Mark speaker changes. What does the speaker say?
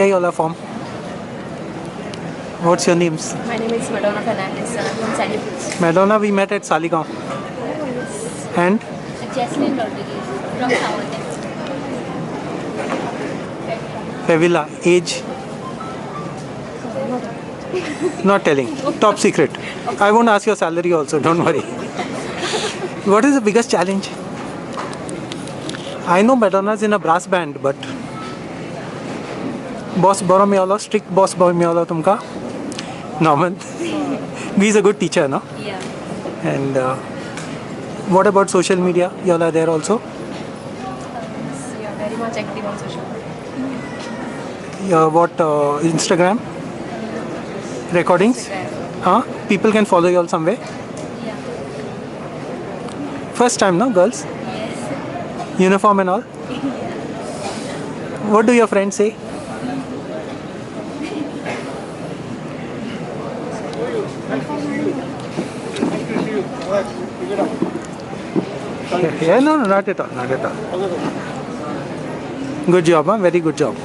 Speaker 1: you all are from? What's your names?
Speaker 2: My name is Madonna Fernandez. I'm from Sandy Hills.
Speaker 1: Madonna, we met at Saligaon. And
Speaker 2: Jesleyn and Fevila from Sawarna.
Speaker 1: Fevila, age? Not telling. Top secret. I won't ask your salary also, don't worry. What is the biggest challenge? I know Madonna's in a brass band, but boss boro me all, strict boss boro me all tumka. Norman. He's a good teacher, no?
Speaker 2: Yeah.
Speaker 1: And what about social media? You all are there also?
Speaker 2: We are very much active on social media.
Speaker 1: What Instagram? Recordings?
Speaker 2: Instagram.
Speaker 1: Huh? People can follow you all somewhere?
Speaker 2: Yeah.
Speaker 1: First time, no, girls?
Speaker 2: Yes.
Speaker 1: Uniform and all? What do your friends say? Yeah, no, not at all, not at all. Good job, huh? Very good job.